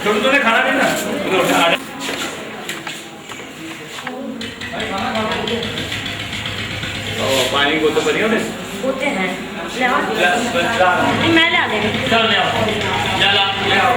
तुमने खाना नहीं ना पानी को तो बनी होते हैं मैं ले आ देंगे चल ले आओ ले आओ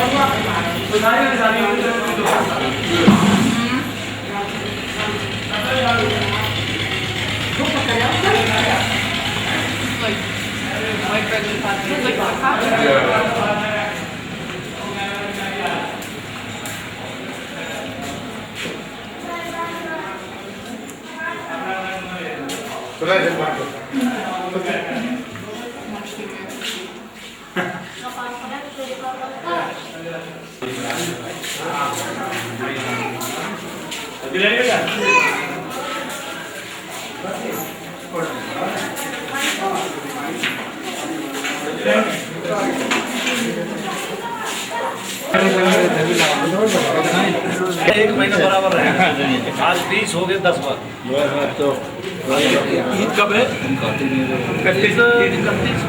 एक महीना बराबर रहेगा। आज 20 हो गए 10 बार। ईद कब है?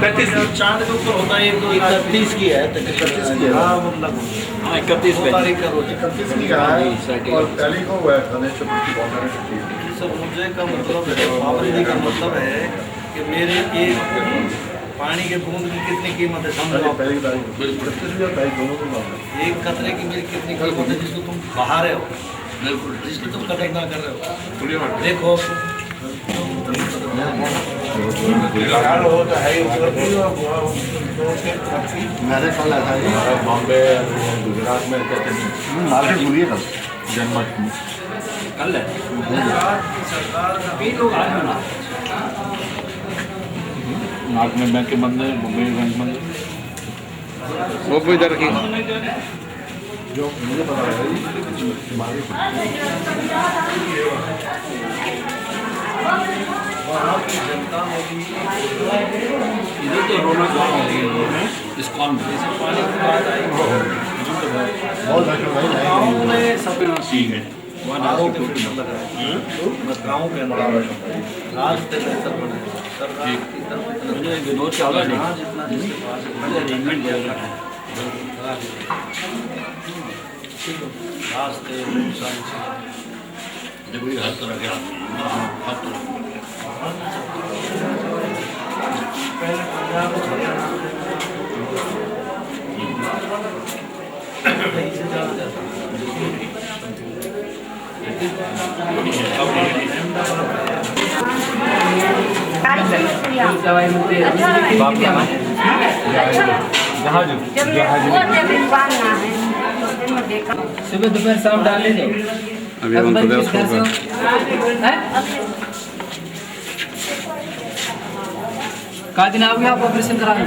31 चांद के ऊपर होता है। 31 की है तकरीबन। हाँ मतलब 31 तारीख का रोज 31 की है और पहली को हुआ है गणेश चतुर्थी बहुत सारे सब। मुझे का मतलब है पाबंदी का मतलब है कि मेरे एक पानी के बूंद की कितनी कीमत है समझ लो। पहली तारीख दोनों की बात है। एक कतरे की मेरी कितनी कीमत है जिसको तुम बहा रहे हो, बिल्कुल जिसको तुम कदर ना कर रहे हो। देखो मैंने कल ऐसा ही बॉम्बे गुजरात में कहते हैं मार्केट भूलिए कल जन्माष्टमी कल है। नाग में बैंक के बंद है, मुंबई में बैंक बंद है। वो भी इधर की जो मुझे पता है वहाँ की जनता में भी इधर तो रोना गाँव है इस कॉम में पानी की बात आई बहुत गाँव में सब सी है गाँव के फिल्टर लग रहा है गाँव के अंदर रास्ते बेहतर बने मुझे विनोद चावला ने अरेंजमेंट दिया है रास्ते सारी जब भी हर तरह के पहले पंजाब हरियाणा कहीं से जाना जाता सुबह दोपहर शाम डाले दो अभी का दिन आओगे आप ऑपरेशन कराने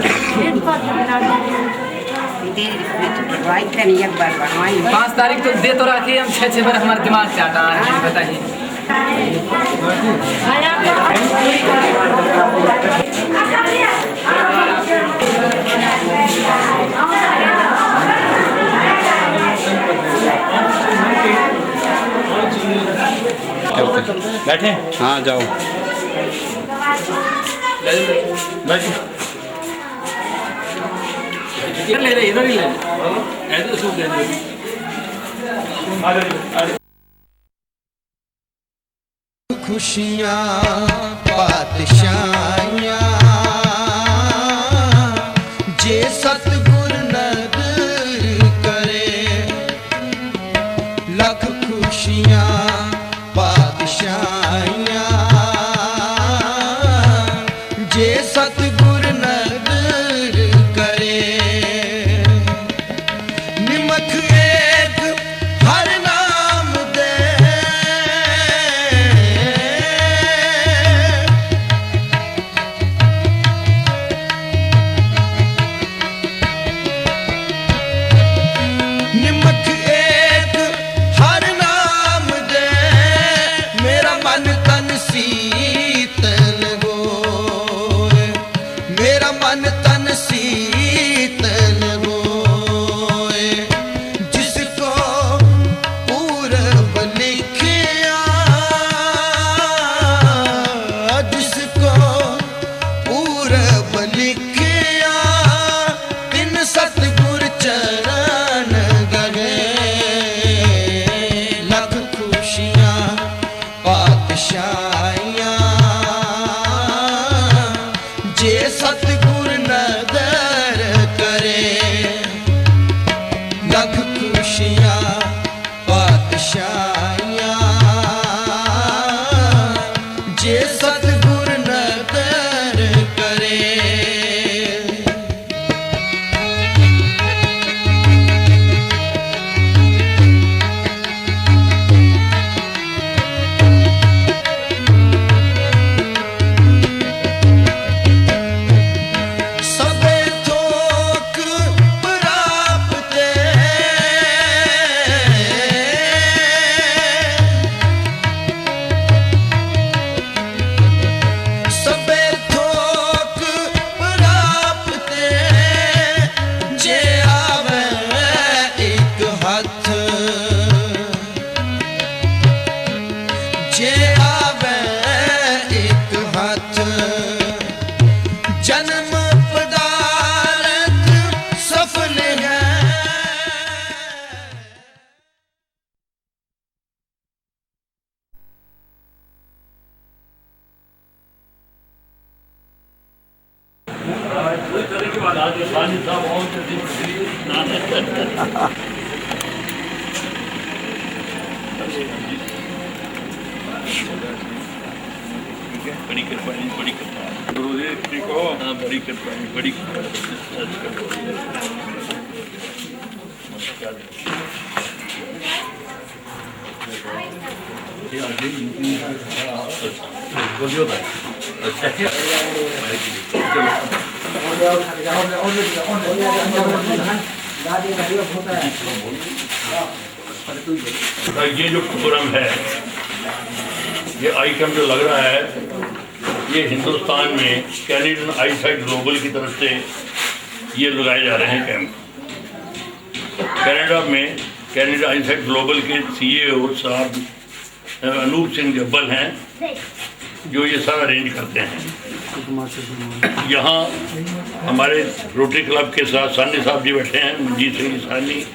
5 तारीख तो दे तो रखी हम 6 बार हमारे दिमाग से हटा है बताइए। बैठे हाँ जाओ ले ले इधर ही ले ऐसे सूख दे खुशियाँ पातशाहियाँ जे सतगुर नदर करे लख खुशियाँ पातशाहियाँ जे सतगुर नदर करे निमख एक हर नाम दे पातशाहियां जे सतगुर नदर करे। जन्म पदार्थ सफल है। बड़ी कृपा है, बड़ी कृपा है। गुरुदेव ठीक हो? हाँ, बड़ी कृपा है, बड़ी कृपा ये जो प्रोग्राम है, ये आइटम जो लग रहा है, ये हिंदुस्तान में कैनेडियन आईसाइट ग्लोबल की तरफ से ये लगाए जा रहे हैं कैंप। कनाडा में कैनेडा आईसाइट ग्लोबल के सीईओ साहब अनूप सिंह जब्बल हैं, जो ये सारा अरेंज करते हैं। यहाँ हमारे रोटरी क्लब के साथ सानी साहब जी बैठे हैं, मंजीत सिंह जी सानी,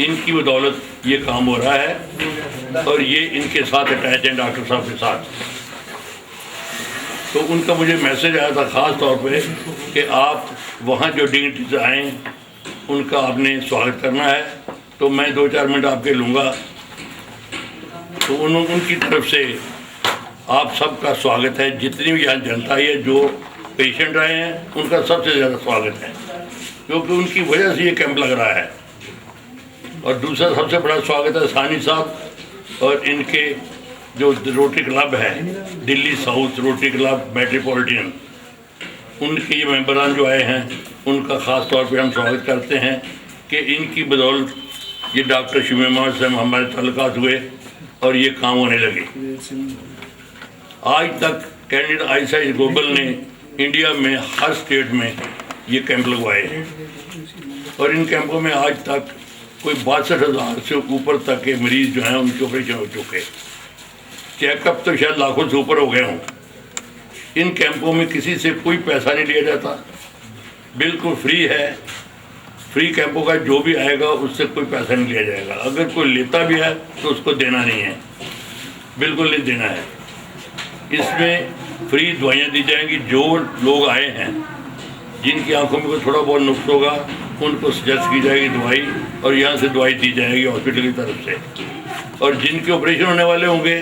इनकी बदौलत ये काम हो रहा है और ये इनके साथ अटैच हैं डॉक्टर साहब के साथ। तो उनका मुझे मैसेज आया था ख़ास तौर पे कि आप वहाँ जो डिग्निटीज आएँ उनका आपने स्वागत करना है, तो मैं 2-4 मिनट आपके लूँगा। तो उनकी तरफ से आप सबका स्वागत है। जितनी भी यहाँ जनता है, जो पेशेंट आए हैं, उनका सबसे ज़्यादा स्वागत है, क्योंकि उनकी वजह से ये कैंप लग रहा है। और दूसरा सबसे बड़ा स्वागत है सानी साहब और इनके जो रोटरी क्लब है, Delhi south rotary club metropolitan, उनके ये मेंबरान जो आए हैं, उनका ख़ास तौर पे हम स्वागत करते हैं कि इनकी बदौलत ये डॉक्टर शिवेमा से हमारे तल्लुकात हुए और ये काम होने लगे। आज तक कैनेडियन आईसाइट ग्लोबल ने इंडिया में हर स्टेट में ये कैंप लगवाए हैं और इन कैंपों में आज तक कोई 62,000 से ऊपर तक के मरीज़ जो हैं उनके ऑपरेशन हो चुके। चेकअप तो शायद लाखों से ऊपर हो गए हों। इन कैंपों में किसी से कोई पैसा नहीं लिया जाता, बिल्कुल फ्री है। फ्री कैंपों का जो भी आएगा उससे कोई पैसा नहीं लिया जाएगा। अगर कोई लेता भी है तो उसको देना नहीं है, बिल्कुल नहीं देना है। इसमें फ्री दवाइयाँ दी जाएंगी। जो लोग आए हैं जिनकी आंखों में कोई थोड़ा बहुत नुक्स होगा, उनको सजेस्ट की जाएगी दवाई और यहाँ से दवाई दी जाएगी हॉस्पिटल की तरफ से। और जिनके ऑपरेशन होने वाले होंगे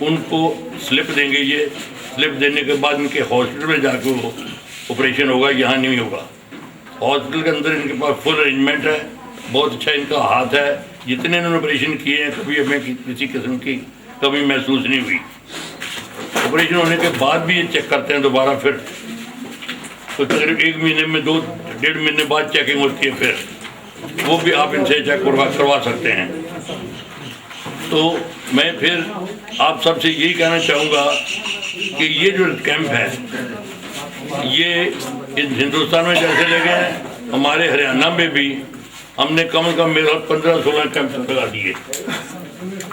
उनको स्लिप देंगे। ये स्लिप देने के बाद इनके हॉस्पिटल में जाकर वो ऑपरेशन होगा, यहाँ नहीं होगा। हॉस्पिटल के अंदर इनके पास फुल अरेंजमेंट है, बहुत अच्छा इनका हाथ है। जितने इन्होंने ऑपरेशन किए हैं, कभी हमें किसी किस्म की कमी महसूस नहीं हुई। ऑपरेशन होने के बाद भी ये चेक करते हैं दोबारा फिर, तो तकरीबन 1 महीने में 2-1.5 महीने बाद चेकिंग होती है, फिर वो भी आप इनसे चेक करवा सकते हैं। तो मैं फिर आप सबसे यही कहना चाहूँगा कि ये जो कैंप है, ये इन हिंदुस्तान में जैसे लगे हैं, हमारे हरियाणा में भी हमने कम से कम मेरा 15-16 कैंप लगा दिए,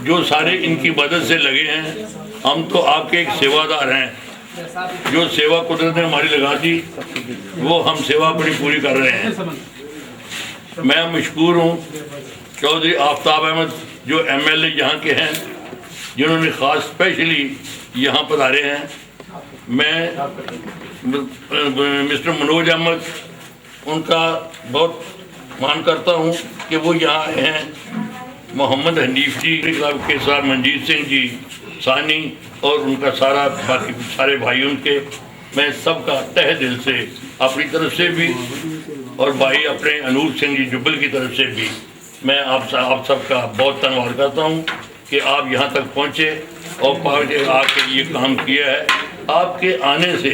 जो सारे इनकी मदद से लगे हैं। हम तो आपके एक सेवादार हैं, जो सेवा कुदरत ने हमारी लगा दी, वो हम सेवा अपनी पूरी कर रहे हैं। मैं मशकूर हूँ चौधरी आफ्ताब अहमद जो MLA यहाँ के हैं, जिन्होंने ख़ास स्पेशली यहाँ पधारे हैं। मैं मिस्टर मनोज अहमद, उनका बहुत मान करता हूँ कि वो यहाँ आए हैं मोहम्मद हनीफ जी क्लब के साथ मंजीत सिंह जी सानी और उनका सारा बाकी सारे भाइयों के, मैं सबका तहे दिल से अपनी तरफ से भी और भाई अपने अनूप सिंह जी जुब्बल की तरफ से भी मैं आप सबका बहुत धन्यवाद करता हूँ कि आप यहाँ तक पहुँचे और आके ये काम किया है। आपके आने से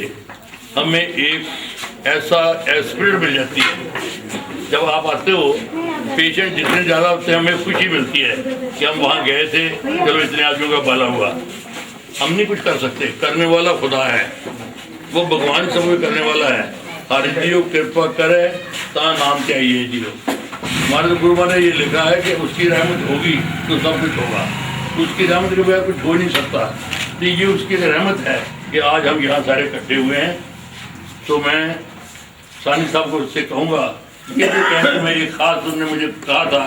हमें एक ऐसा एस्पिरिट मिल जाती है, जब आप आते हो पेशेंट जितने ज़्यादा होते हैं हमें खुशी मिलती है कि हम वहाँ गए थे, चलो इतने आदमियों का भला हुआ। हम नहीं कुछ कर सकते, करने वाला खुदा है, वो भगवान सब कुछ करने वाला है। हर जियो कृपा करे ता नाम चाहिए जियो। हमारे तो गुरु ने ये लिखा है कि उसकी रहमत होगी तो सब कुछ होगा, उसकी रहमत के बगैर कुछ हो नहीं सकता। तो ये उसकी रहमत है कि आज हम यहाँ सारे इकट्ठे हुए हैं। तो मैं सानी साहब को उससे कहूँगा, ये जो कैंप में एक खास उन्होंने मुझे कहा था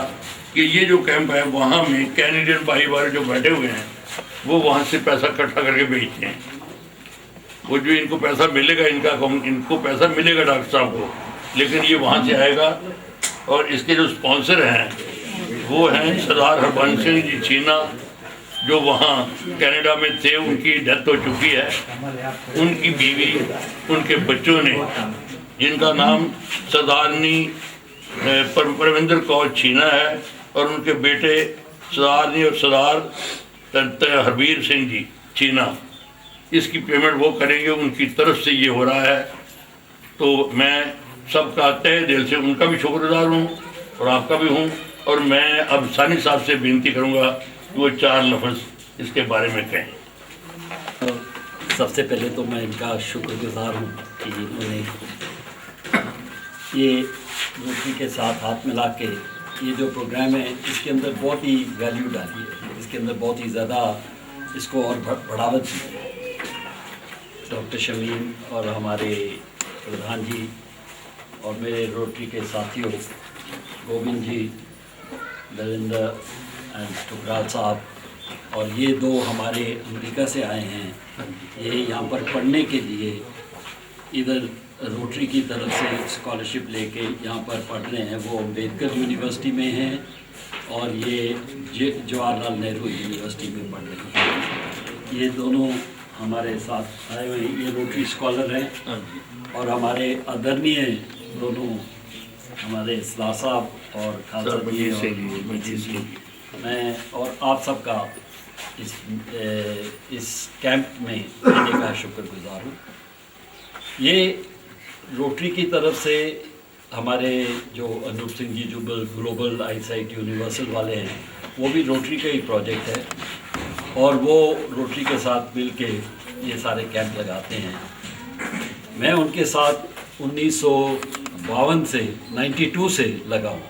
कि ये जो कैंप है वहाँ में कैनेडियन भाई वाले जो बैठे हुए हैं वो वहाँ से पैसा इकट्ठा करके भेजते हैं। वो जो इनको पैसा मिलेगा, इनको पैसा मिलेगा डॉक्टर साहब को, लेकिन ये वहाँ से आएगा। और इसके जो स्पॉन्सर हैं वो हैं सरदार हरबंस सिंह जी चीना, जो वहाँ कनाडा में थे, उनकी डेथ हो चुकी है। उनकी बीवी, उनके बच्चों ने, जिनका नाम सरदारनी परविंदर कौर चीना है और उनके बेटे सरदारनी और सरदार हरबीर सिंह जी चीना, इसकी पेमेंट वो करेंगे, उनकी तरफ से ये हो रहा है। तो मैं सबका तहे दिल से उनका भी शुक्रगुजार हूँ और आपका भी हूँ। और मैं अब सानी साहब से विनती करूँगा कि वो 4 लफ्ज़ इसके बारे में कहें। सबसे पहले तो मैं इनका शुक्रगुजार हूँ कि इन्होंने ये रोटरी के साथ हाथ मिला के ये जो प्रोग्राम है इसके अंदर बहुत ही वैल्यू डाली है, इसके अंदर बहुत ही ज़्यादा इसको और बढ़ावा दी है। डॉक्टर शमीम और हमारे प्रधान जी और मेरे रोटरी के साथियों गोविंद जी, दविंदर एंड टुकराल साहब, और ये 2 हमारे अमेरिका से आए हैं, ये यहाँ पर पढ़ने के लिए इधर रोटरी की तरफ से स्कॉलरशिप लेके यहाँ पर पढ़ रहे हैं। वो अम्बेडकर यूनिवर्सिटी में हैं और ये जवाहरलाल नेहरू यूनिवर्सिटी में पढ़ रहे हैं। ये दोनों हमारे साथ आए हुए हैं, ये रोटरी स्कॉलर हैं। और हमारे आदरणीय दोनों हमारे सलाह साहब और खालसा जी और मंजीत सिंह, मैं और आप सबका इस कैंप में आने का शुक्रगुजार हूँ। ये रोटरी की तरफ से हमारे जो Anoop Singh ji Jubbal global eyesight universal वाले हैं, वो भी रोटरी का ही प्रोजेक्ट है और वो रोटरी के साथ मिल के ये सारे कैंप लगाते हैं। मैं उनके साथ 1952 से 92 से लगा हूँ।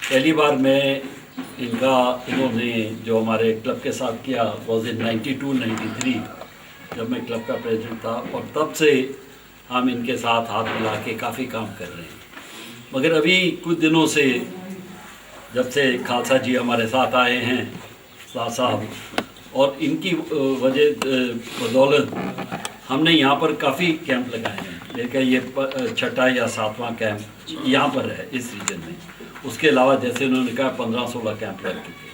पहली बार मैं इन्होंने जो हमारे क्लब के साथ किया वॉज इन 92-93 जब मैं क्लब का प्रेसिडेंट था, और तब से हम इनके साथ हाथ मिला के काफ़ी काम कर रहे हैं। मगर अभी कुछ दिनों से जब से खालसा जी हमारे साथ आए हैं, साहब, और इनकी बदौलत हमने यहाँ पर काफ़ी कैंप लगाए हैं। लेकिन ये 6ठा या 7वां कैंप यहाँ पर है इस रीजन में। उसके अलावा जैसे उन्होंने कहा 15-16 कैंप लग चुके।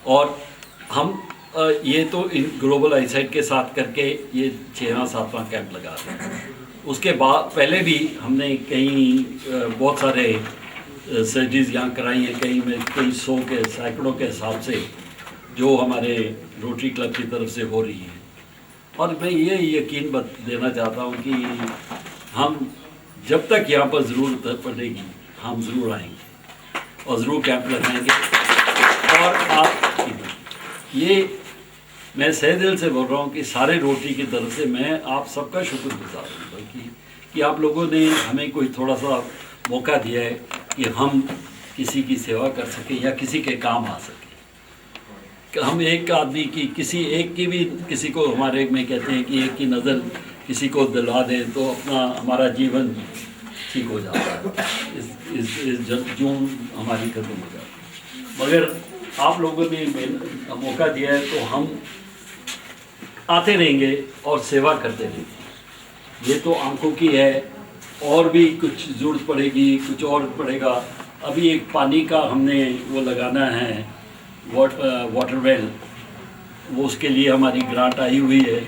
और हम ये तो इन ग्लोबल आईसाइट के साथ करके ये 6वां-7वां कैंप लगा रहे हैं। उसके बाद पहले भी हमने बहुत सारे सर्जरीज यहाँ कराई हैं, कई 100 के सैकड़ों के हिसाब से जो हमारे रोटरी क्लब की तरफ से हो रही है। और मैं ये यकीन देना चाहता हूँ कि हम जब तक यहाँ पर ज़रूरत पड़ेगी हम ज़रूर आएंगे और ज़रूर कैंप लगाएंगे। और आप ये मैं सह दिल से बोल रहा हूँ कि सारे रोटरी की तरफ से मैं आप सबका शुक्रगुजार हूँ, बल्कि कि आप लोगों ने हमें कोई थोड़ा सा मौका दिया है कि हम किसी की सेवा कर सकें या किसी के काम आ सकें। हम एक आदमी की किसी को हमारे में कहते हैं कि एक की नज़र किसी को दिलवा दें तो अपना हमारा जीवन ठीक हो जाता है, इस जून हमारी खत्म हो जाती है। मगर आप लोगों ने मौका दिया है तो हम आते रहेंगे और सेवा करते रहेंगे। ये तो आंखों की है, और भी कुछ ज़रूरत पड़ेगी, कुछ और पड़ेगा अभी एक पानी का हमने वो लगाना है वाटर वेल, वो उसके लिए हमारी ग्रांट आई हुई है।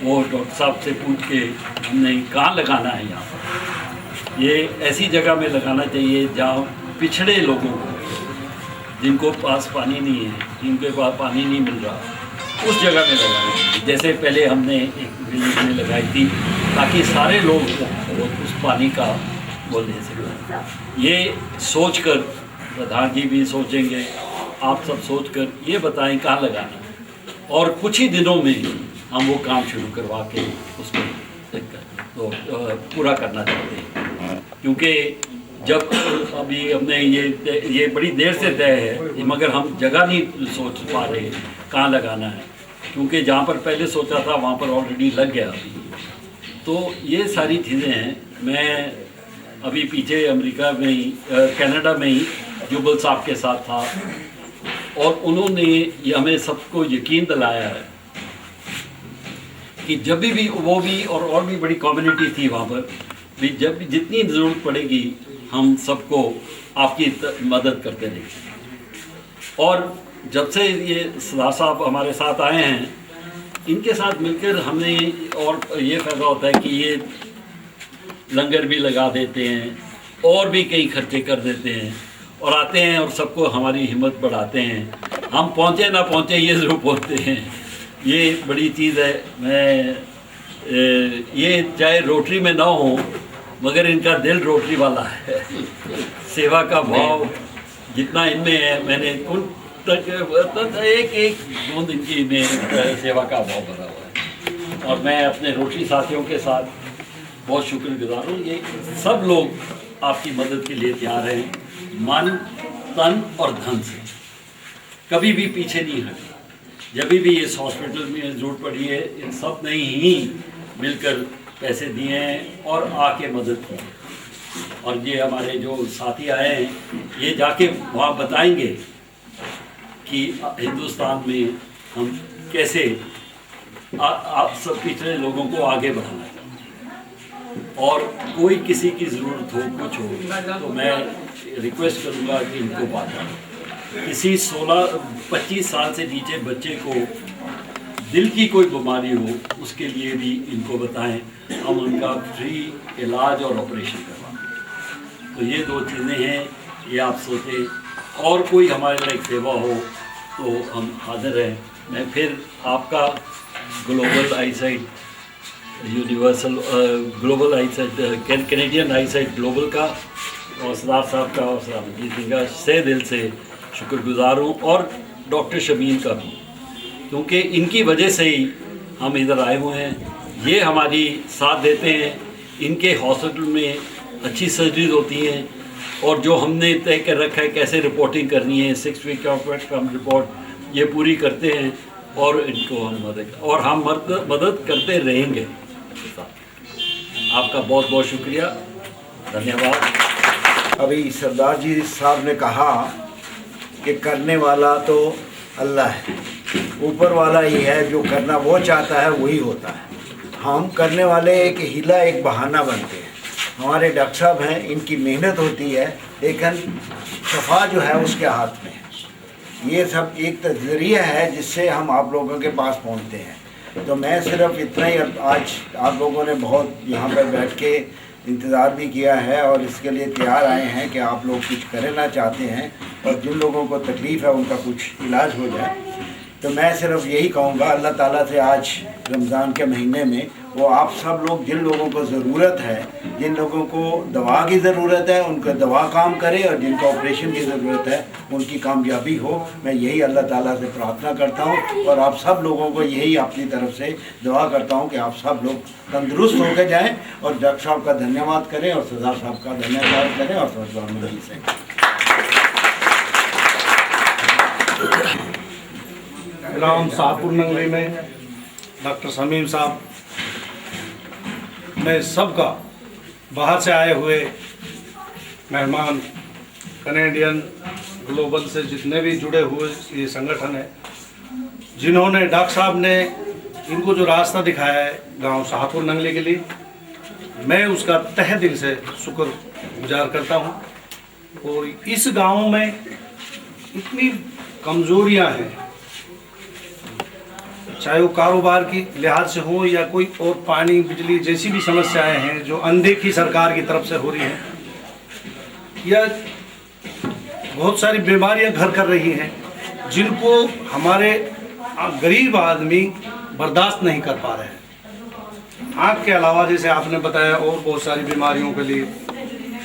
वो डॉक्टर साहब से पूछ के हमने कहाँ लगाना है। यहाँ पर ये ऐसी जगह में लगाना चाहिए जहाँ पिछड़े लोगों को, जिनको पास पानी नहीं है, जिनके पास पानी नहीं मिल रहा, उस जगह में लगाना चाहिए। जैसे पहले हमने एक विलेज में लगाई थी, ताकि सारे लोग उस पानी का वो ले सकें। ये सोचकर प्रधान जी भी सोचेंगे, आप सब सोचकर ये बताएं कहाँ लगाना है, और कुछ ही दिनों में हम वो काम शुरू करवा के उसको तो पूरा करना चाहते हैं। क्योंकि जब अभी हमने ये बड़ी देर से तय है, मगर हम जगह नहीं सोच पा रहे कहाँ लगाना है, क्योंकि जहाँ पर पहले सोचा था वहाँ पर ऑलरेडी लग गया अभी। तो ये सारी चीज़ें हैं। मैं अभी पीछे अमेरिका में ही कनाडा में ही जुबल साहब के साथ था, और उन्होंने ये हमें सबको यकीन दिलाया है कि जब भी वो भी और भी बड़ी कम्युनिटी थी वहाँ पर भी, जब भी जितनी ज़रूरत पड़ेगी हम सबको आपकी मदद करते रहेंगे। और जब से ये सरदार साहब हमारे साथ आए हैं, इनके साथ मिलकर हमने और ये फ़ायदा होता है कि ये लंगर भी लगा देते हैं और भी कई खर्चे कर देते हैं, और आते हैं और सबको हमारी हिम्मत बढ़ाते हैं। हम पहुँचे ना पहुँचे, ये ज़रूर पहुँचते हैं। ये बड़ी चीज़ है। मैं ये चाहे रोटरी में ना हो, मगर इनका दिल रोटरी वाला है। सेवा का भाव जितना इनमें है, मैंने उन तक एक बूंद इनकी में सेवा का भाव भरा हुआ है। और मैं अपने रोटरी साथियों के साथ बहुत शुक्रगुजार हूँ। ये सब लोग आपकी मदद के लिए तैयार हैं, मन, तन और धन से, कभी भी पीछे नहीं हटे। जब भी इस हॉस्पिटल में ज़रूरत पड़ी है, इन सब ने ही मिलकर पैसे दिए हैं और आके मदद की। और ये हमारे जो साथी आए हैं, ये जाके वहाँ बताएंगे कि हिंदुस्तान में हम कैसे आप सब पिछड़े लोगों को आगे बढ़ाना है। और कोई किसी की ज़रूरत हो, कुछ हो, तो मैं रिक्वेस्ट करूँगा कि इनको बांटें। किसी 16-25 साल से नीचे बच्चे को दिल की कोई बीमारी हो, उसके लिए भी इनको बताएं, हम उनका फ्री इलाज और ऑपरेशन करवाएं। तो ये 2 चीज़ें हैं, ये आप सोचें। और कोई हमारे लायक सेवा हो तो हम हाजिर हैं। मैं फिर आपका global eyesight universal global eyesight Canadian eyesight global का और सरदार साहब का और सरदार अजीत सिंह का से दिल से शुक्रगुजार हूँ, और डॉक्टर शमीन का भी, क्योंकि इनकी वजह से ही हम इधर आए हुए हैं। ये हमारी साथ देते हैं। इनके हॉस्पिटल में अच्छी सर्जरीज होती हैं, और जो हमने तय कर रखा है कैसे रिपोर्टिंग करनी है, 6 वीक आउटकम रिपोर्ट, ये पूरी करते हैं। और इनको हम मदद करते रहेंगे। आपका बहुत बहुत शुक्रिया, धन्यवाद। अभी सरदार जी साहब ने कहा कि करने वाला तो अल्लाह है, ऊपर वाला ही है, जो करना वो चाहता है वही होता है। हम करने वाले एक हीला, एक बहाना बनते हैं। हमारे डॉक्टर साहब हैं, इनकी मेहनत होती है, लेकिन शफा जो है उसके हाथ में है। ये सब एक जरिया है जिससे हम आप लोगों के पास पहुंचते हैं। तो मैं सिर्फ इतना ही, आज आप लोगों ने बहुत यहाँ पर बैठ के इंतज़ार भी किया है और इसके लिए तैयार आए हैं कि आप लोग कुछ करना चाहते हैं और जिन लोगों को तकलीफ़ है उनका कुछ इलाज हो जाए। तो मैं सिर्फ यही कहूँगा अल्लाह ताला से आज रमज़ान के महीने में वो आप सब लोग, जिन लोगों को ज़रूरत है, जिन लोगों को दवा की ज़रूरत है, उनका दवा काम करे, और जिनको ऑपरेशन की ज़रूरत है उनकी कामयाबी हो। मैं यही अल्लाह ताला से प्रार्थना करता हूँ और आप सब लोगों को यही अपनी तरफ से दुआ करता हूँ कि आप सब लोग तंदुरुस्त होकर जाएँ और डॉक्टर साहब का धन्यवाद करें और सरदार साहब का धन्यवाद करें और सरदार से ग्राम शाहपुर नंगली में डॉक्टर शमीम साहब, मैं सबका बाहर से आए हुए मेहमान, कनेडियन ग्लोबल से जितने भी जुड़े हुए ये संगठन है, जिन्होंने डॉक्टर साहब ने इनको जो रास्ता दिखाया है गांव शाहपुर नंगली के लिए, मैं उसका तहे दिल से शुक्र गुजार करता हूं। और इस गांव में इतनी कमजोरियां हैं, चाहे वो कारोबार की लिहाज से हो या कोई और पानी बिजली जैसी भी समस्याएं हैं जो अनदेखी सरकार की तरफ से हो रही हैं, या बहुत सारी बीमारियां घर कर रही हैं जिनको हमारे गरीब आदमी बर्दाश्त नहीं कर पा रहे हैं। आँख के अलावा जैसे आपने बताया और बहुत सारी बीमारियों के लिए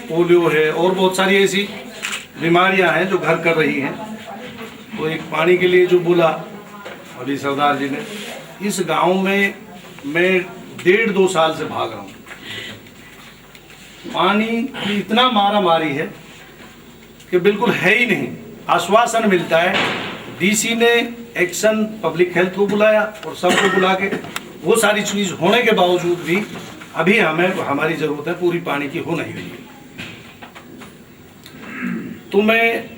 पोलियो है और बहुत सारी ऐसी बीमारियां हैं जो घर कर रही हैं। तो एक पानी के लिए जो बोला अभी सरदार जी ने, इस गांव में मैं 1.5-2 साल से भाग रहा हूँ। पानी की इतना मारा मारी है कि बिल्कुल है ही नहीं। आश्वासन मिलता है, डीसी ने एक्शन पब्लिक हेल्थ को बुलाया और सबको बुला के वो सारी चीज होने के बावजूद भी अभी हमारी जरूरत है पूरी पानी की, हो नहीं रही है। तो मैं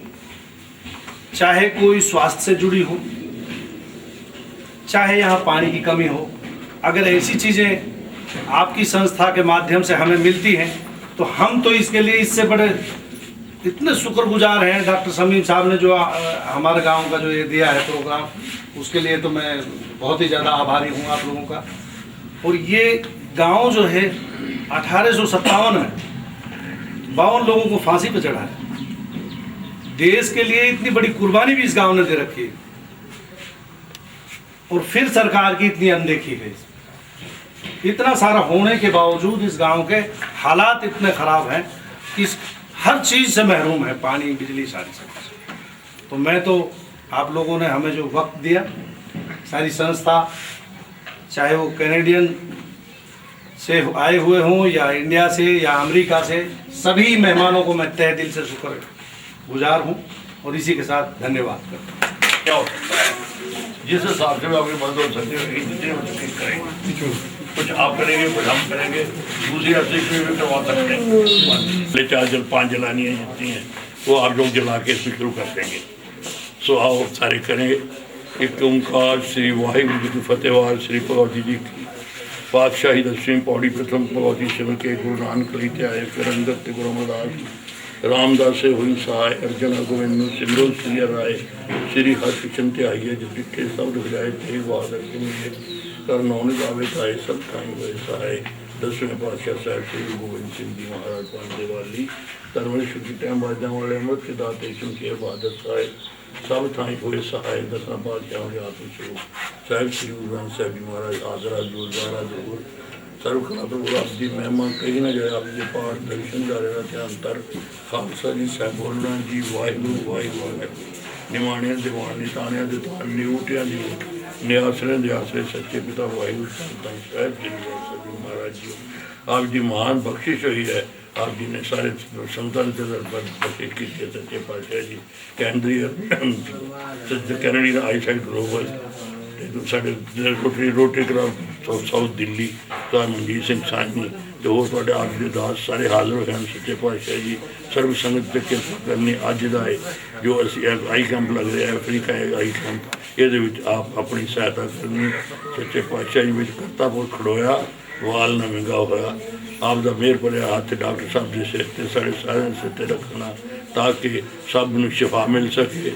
चाहे कोई स्वास्थ्य से जुड़ी हो, चाहे यहाँ पानी की कमी हो, अगर ऐसी चीज़ें आपकी संस्था के माध्यम से हमें मिलती हैं तो हम तो इसके लिए इससे बड़े इतने शुक्रगुजार हैं। डॉक्टर शमीम साहब ने जो हमारे गांव का जो ये दिया है प्रोग्राम, उसके लिए तो मैं बहुत ही ज़्यादा आभारी हूँ आप लोगों का। और ये गांव जो है 1857 में 52 लोगों को फांसी पर चढ़ा है। देश के लिए इतनी बड़ी कुर्बानी भी इस गांव ने दे रखी है और फिर सरकार की इतनी अनदेखी है। इतना सारा होने के बावजूद इस गांव के हालात इतने खराब हैं कि हर चीज़ से महरूम है, पानी बिजली सारी समस्या। तो मैं तो आप लोगों ने हमें जो वक्त दिया, सारी संस्था चाहे वो कैनेडियन से आए हुए हों या इंडिया से या अमेरिका से, सभी मेहमानों को मैं तहे दिल से शुक्रगुजार हूँ और इसी के साथ धन्यवाद करता हूँ। क्या हो सकता है जिस हिसाब से आपकी मदद हो सकती है जितने हो सके करेंगे। कुछ आप करेंगे, कुछ हम करेंगे, दूसरी अर्जी भी करवा सकते हैं। 4 जल 5 जलानियाँ जितनी हैं वो आप लोग जला के इसमें शुरू कर देंगे। सो आओ सारे करेंगे। एक ओंकार श्री वाहिगुरु जी की फतेहवार श्री भगवती जी की पातशाही 10वीं पौड़ी प्रथम भगवती शिव के गुरु नानक लिखे आए, फिर अंगत गुरु अमरदास रामदास से हुई सहाय, अर्जन गोविंद सिमरो श्री राय, श्री हरकृष्ण त्याइए जो डिठे सब जाए थे बहादुर कर नौन गावे खाए सब ठाई हुए सहाय। 10वें पातशाह साहब श्री गोविंद सिंह जी महाराज पांडे वाली तरवण शुद्धि टाइम बाजा वाले अमृत के दाते के बहादुर सहाय सब ठाई हुए सहाय। 10वां पातशाह के आत्मस्वरूप साहब श्री गुरु ग्रंथ साहब जी महाराज आदरा जोरदारा जोर सर्वकला प्रभु आप जी महिमा कहीं ना जाए। आप जी पाठ दर्शन जा रहे थे अंतर खालसा जी साहब बोलना जी वाहिगुरु वाहिगुरू निमाणिया दिवानी तानिया दे तान न्यूटिया दी न्यासरे दे आसरे सच्चे पिता वाहिगुरू साहब जी महाराज जी आप जी महान बख्शिश हुई है। आप जी ने सारे संतान के दर पर बख्शिश की थी। सच्चे पातशाह जी कैनेडियन आईसाइट ग्लोबल साढ़े रोटरी क्लब साउथ दिल्ली तो मनजीत सिंह साहनी तो होर तुहाडे आप जी दास सारे हाजिर होए हैं। सच्चे पातशाह जी सर्व संगत ते किरपा करनी। अज दा जो असी आई कैंप लग रहा है अफ्रीका आई कैंप, ये आप अपनी सहायता करनी। सच्चे पातशाह जी में करतापुर खड़ोया वाल ना महंगा होया। आप दा मेहर भरिया हाथ डॉक्टर साहब के सिर ते साढ़े सारे सिर ते रखना ताकि सब नूं शिफा मिल सके,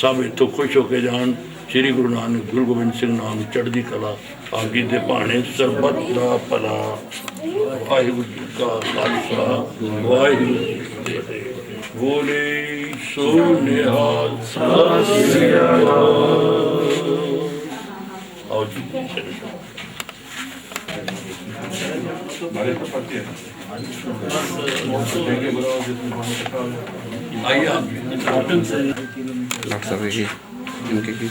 सब इतों खुश होके जान। श्री गुरु नानक गुरु गोबिंद सिंह नाम चढ़दी कला आप जी दे भाणे सरबत दा भला। वाहिगुरू जी का खालसा वाहिगुरू जी की फतेह। बोले सो निहाल सत श्री अकाल। आओ जी आइए आप डॉक्टर साहब की इनके की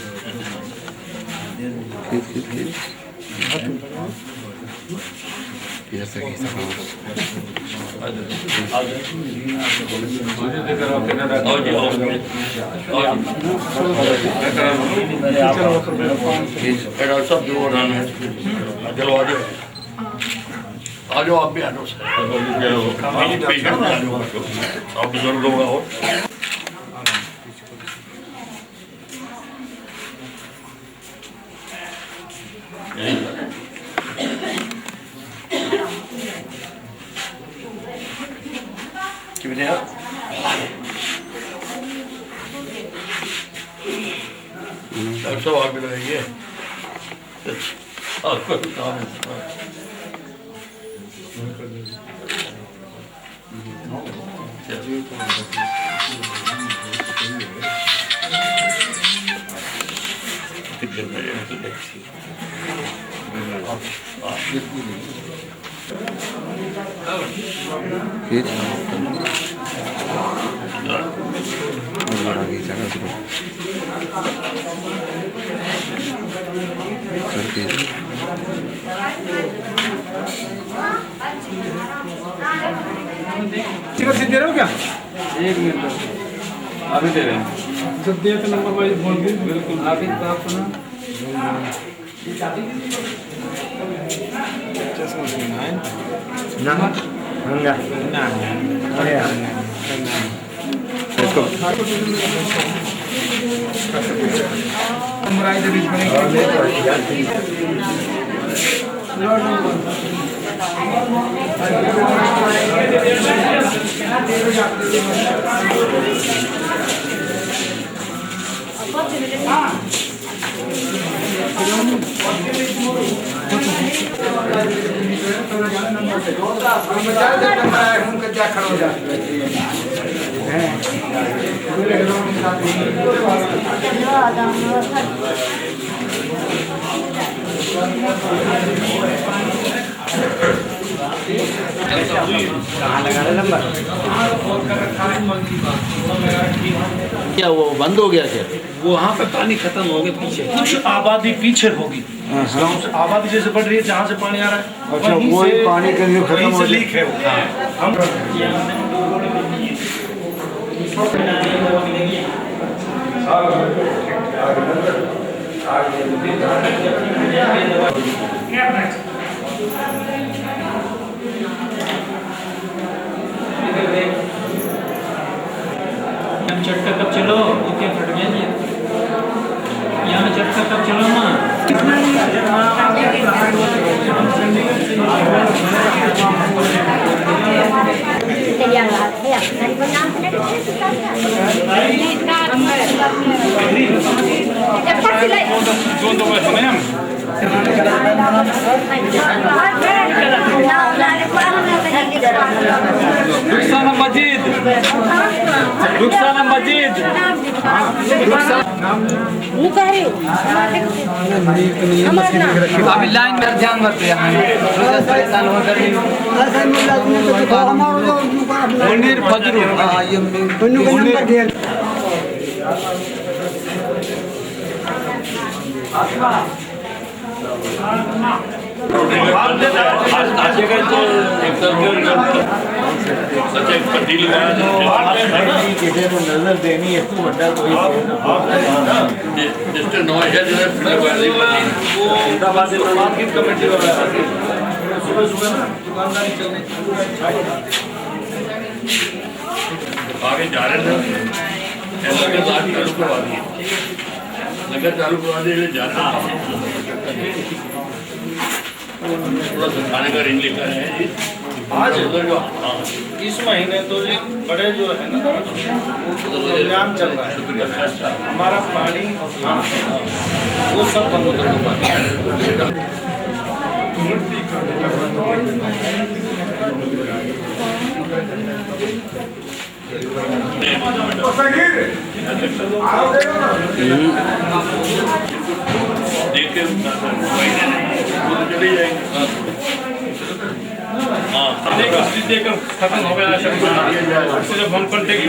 जैसे कि सब जो आ जाओ आप भी आ जाओ पेशेंट आ जाओ आप बुजुर्ग होगा हो। Give it out. डॉक्टर साहब आप भी लगाइए। आपका भी काम है। फिर और आगे जगह शुरू करके दे रहे हो क्या? 1 मिनट अभी दे रहे हैं। जब दिया तो नंबर वाइज बोल दे। बिल्कुल अभी तो आप ना इसको क्या वो बंद हो गया क्या? वहाँ पे पानी खत्म हो गया पीछे, कुछ आबादी पीछे होगी। गाँव से आबादी जैसे बढ़ रही है, जहाँ से पानी आ रहा है अच्छा, वही पानी के लिए खत्म हो लीक है वो। हम झटका कब चलो ओके फट गया जी। यहाँ झटका कब चलो ना। रुखसाना मजीद, रुखसाना मजीद, अभी लाइन में ध्यान मत दिया मुनीर फजरू नजर देनी है तू बड़ा कोई आगे जा रहे थे चालू करवा दिए, लंगर चालू करवा दिए जा रहे थोड़ा सा खाने का रेंज लिखा है आज उधर जो इस महीने तो ये बड़े जो है ना प्रोग्राम चल रहा है, हमारा पानी और खाना वो सब बंद हो गया। देख के चले जाएंगे। हाँ देकर खत्म हो गया जब हम कंटेक्ट